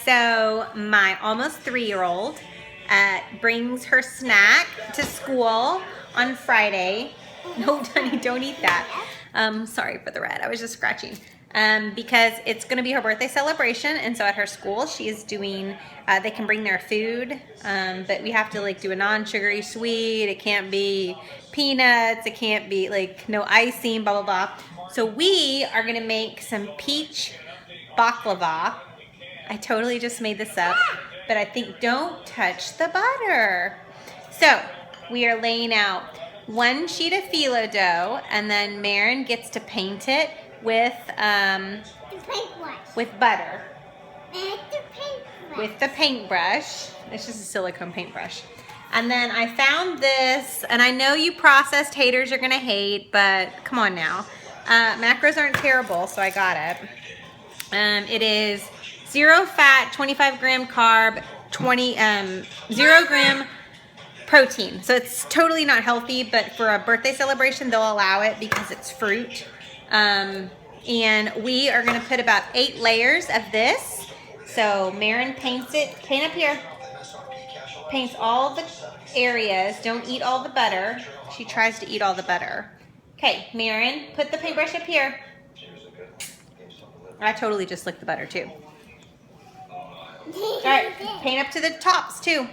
So my almost 3-year-old brings her snack to school on Friday. No, honey, don't eat that. Sorry for the red, I was just scratching. Because it's gonna be her birthday celebration, and so at her school she is doing, they can bring their food, but we have to like do a non-sugary sweet. It can't be peanuts, it can't be like no icing, blah, blah, blah. So we are gonna make some peach baklava. I totally just made this up, but I think don't touch the butter. So we are laying out 1 sheet of phyllo dough, and then Maren gets to paint it with butter. With the paintbrush. It's just a silicone paintbrush. And then I found this, and I know you processed haters are gonna hate, but come on now. Macros aren't terrible, so I got it. It is 0 fat, 25 gram carb, 0 gram protein. So it's totally not healthy, but for a birthday celebration, they'll allow it because it's fruit. And we are gonna put about 8 layers of this. So Maren paints it, paint up here. Paints all the areas. Don't eat all the butter. She tries to eat all the butter. Okay, Maren, put the paintbrush up here. I totally just licked the butter too. All right, paint up to the tops too.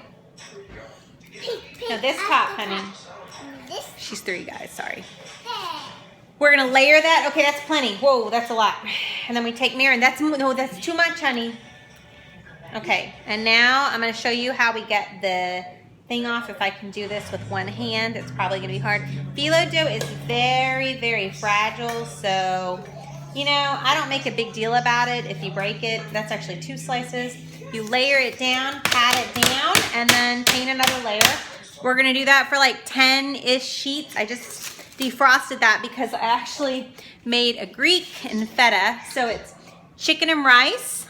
No, this top, honey. She's 3, guys, sorry. We're gonna layer that. Okay, that's plenty. Whoa, that's a lot. And then we take Maren. That's too much, honey. Okay, and now I'm gonna show you how we get the thing off. If I can do this with one hand, it's probably gonna be hard. Phyllo dough is very, very fragile, so you know, I don't make a big deal about it. If you break it, that's actually 2 slices. You layer it down, pat it down, and then paint another layer. We're gonna do that for like 10-ish sheets. I just defrosted that because I actually made a Greek and feta. So it's chicken and rice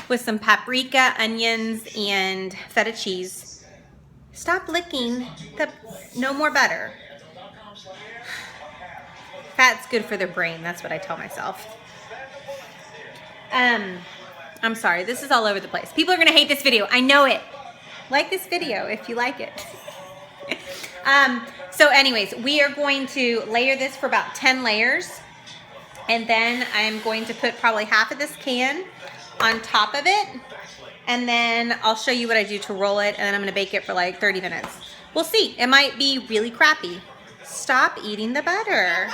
with some paprika, onions, and feta cheese. Stop licking no more butter. Fat's good for the brain, that's what I tell myself. I'm sorry, this is all over the place. People are gonna hate this video, I know it. Like this video if you like it. So anyways, we are going to layer this for about 10 layers. And then I'm going to put probably half of this can on top of it. And then I'll show you what I do to roll it, and then I'm gonna bake it for like 30 minutes. We'll see, it might be really crappy. Stop eating the butter.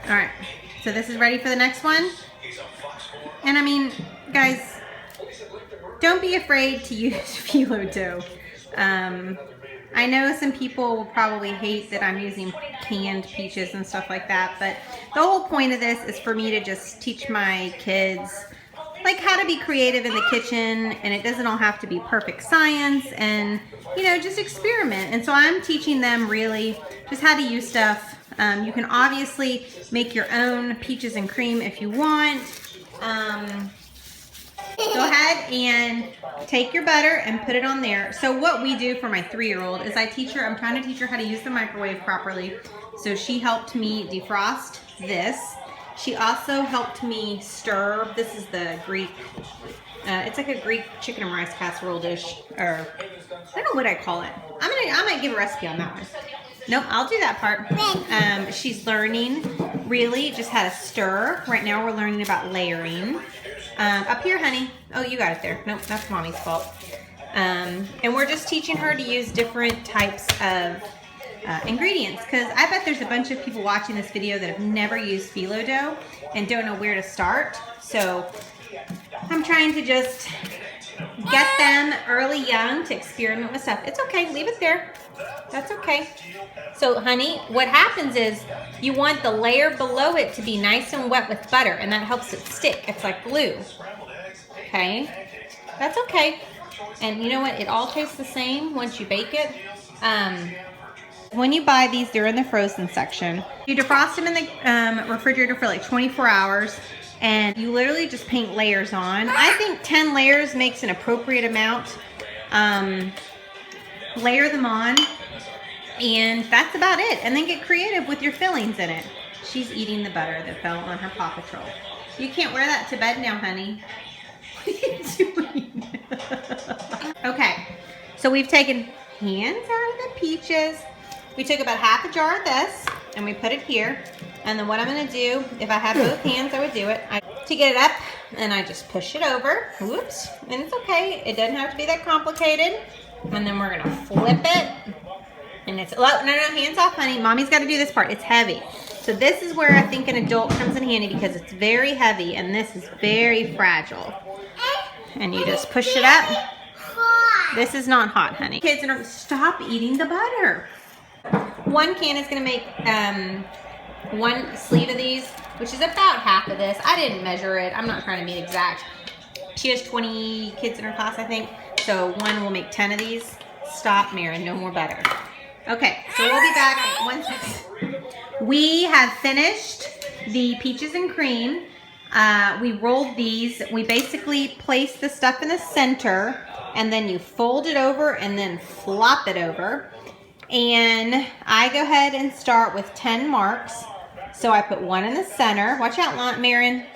All right, so this is ready for the next one. And I mean, guys, don't be afraid to use phyllo dough. I know some people will probably hate that I'm using canned peaches and stuff like that, but the whole point of this is for me to just teach my kids like how to be creative in the kitchen, and it doesn't all have to be perfect science, and you know, just experiment. And so I'm teaching them really just how to use stuff. You can obviously make your own peaches and cream if you want. Go ahead and take your butter and put it on there. So what we do for my 3-year-old is I'm trying to teach her how to use the microwave properly. So she helped me defrost this. She also helped me stir. This is the Greek, it's like a Greek chicken and rice casserole dish, or I don't know what I call it. I might give a recipe on that one. Nope, I'll do that part. She's learning really just how to stir. Right now we're learning about layering. Up here, honey. Oh, you got it there. Nope, that's mommy's fault. And we're just teaching her to use different types of ingredients, because I bet there's a bunch of people watching this video that have never used phyllo dough and don't know where to start. So I'm trying to just get them early young to experiment with stuff. It's okay, leave it there. That's okay. So honey, what happens is you want the layer below it to be nice and wet with butter, and that helps it stick. It's like glue. Okay, that's okay. And you know what? It all tastes the same once you bake it. When you buy these, they're in the frozen section. You defrost them in the refrigerator for like 24 hours. And you literally just paint layers on. I think 10 layers makes an appropriate amount. Layer them on, and that's about it. And then get creative with your fillings in it. She's eating the butter that fell on her Paw Patrol. You can't wear that to bed now, honey. What are you doing? Okay, so we've taken hands out of the peaches. We took about half a jar of this and we put it here. And then what I'm gonna do, if I had both hands, I would do it. To get it up, and I just push it over. Whoops, and it's okay. It doesn't have to be that complicated. And then we're gonna flip it. And it's, oh, no, hands off, honey. Mommy's gotta do this part, it's heavy. So this is where I think an adult comes in handy because it's very heavy and this is very fragile. And you just push it up. This is not hot, honey. Kids, stop eating the butter. One can is gonna make one sleeve of these, which is about half of this. I didn't measure it. I'm not trying to be exact. She has 20 kids in her class, I think. So one will make 10 of these. Stop, Maren, no more butter. Okay, so we'll be back in 1 second. We have finished the peaches and cream. We rolled these. We basically place the stuff in the center and then you fold it over and then flop it over. And I go ahead and start with 10 marks. So I put one in the center. Watch out, Maren.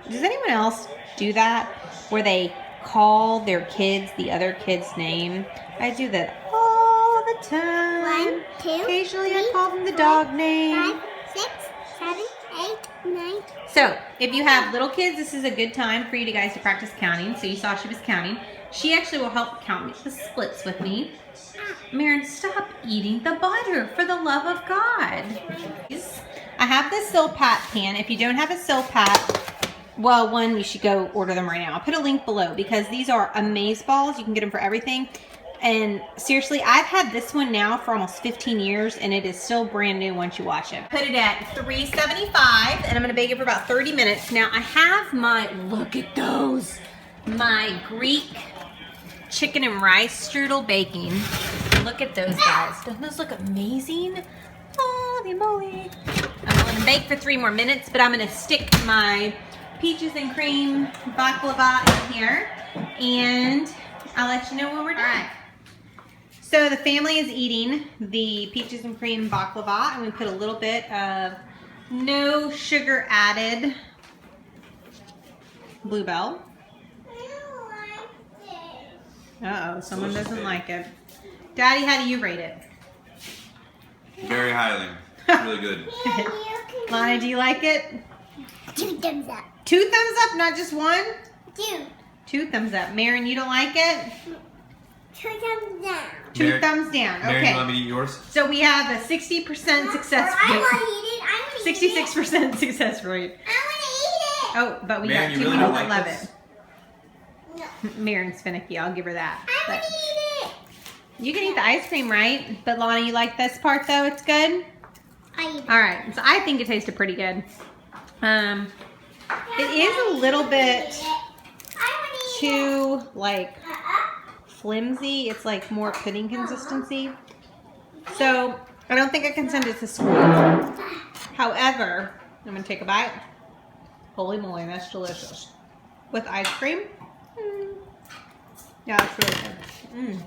Does anyone else do that? Where they call their kids the other kid's name? I do that all the time. 1, 2, occasionally 3, I call them the dog name. 5, 6, 7, 8, 9. So if you have little kids, this is a good time for you guys to practice counting. So you saw she was counting. She actually will help count the splits with me. Maren, stop eating the butter, for the love of God. I have this Silpat pan. If you don't have a Silpat, well, one, you should go order them right now. I'll put a link below because these are amaze balls. You can get them for everything. And seriously, I've had this one now for almost 15 years and it is still brand new once you wash it. Put it at 375 and I'm gonna bake it for about 30 minutes. Now I have my, look at those, my Greek chicken and rice strudel baking. Look at those guys. Don't those look amazing? Holy moly. I'm gonna let them bake for 3 more minutes, but I'm gonna stick my peaches and cream baklava in here and I'll let you know when we're done. All right. So the family is eating the peaches and cream baklava and we put a little bit of no sugar added Bluebell. Uh-oh, someone doesn't like it. Daddy, how do you rate it? Very highly. Really good. Lana, do you like it? 2 thumbs up. 2 thumbs up, not just 1? 2. 2 thumbs up. Maren, you don't like it? 2 thumbs down. 2 thumbs down. Maren, Okay. you want me to eat yours? So we have a 60% success I rate. want to eat it. I want to eat it. 66% success rate. I want to eat it. Oh, but we Maren, got you 2 really people don't that like love this? it. Maren's finicky. I'll give her that. I want But to eat it. you can eat the ice cream, right? But Lana, you like this part though? It's good? I eat it. All right. So I think it tasted pretty good. It is a little bit too like flimsy. It's like more pudding consistency. So I don't think I can send it to school. However, I'm gonna take a bite. Holy moly, that's delicious. With ice cream. Yeah, it's really good.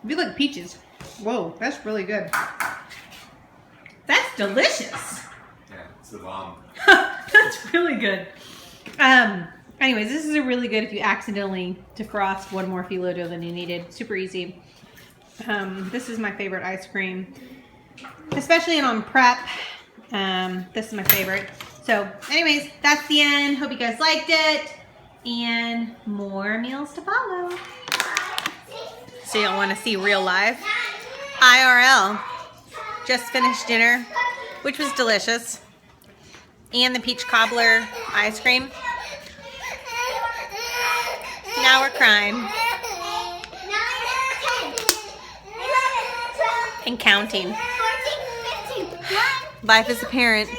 If you like peaches, whoa, that's really good. That's delicious. Yeah, it's the bomb. That's really good. Anyways, this is a really good if you accidentally defrost 1 more phyllo dough than you needed. Super easy. This is my favorite ice cream, especially on prep. This is my favorite. So anyways, that's the end. Hope you guys liked it. And more meals to follow. So y'all want to see real life? IRL. Just finished dinner, which was delicious. And the peach cobbler ice cream. Now we're crying. And counting. Life as a parent.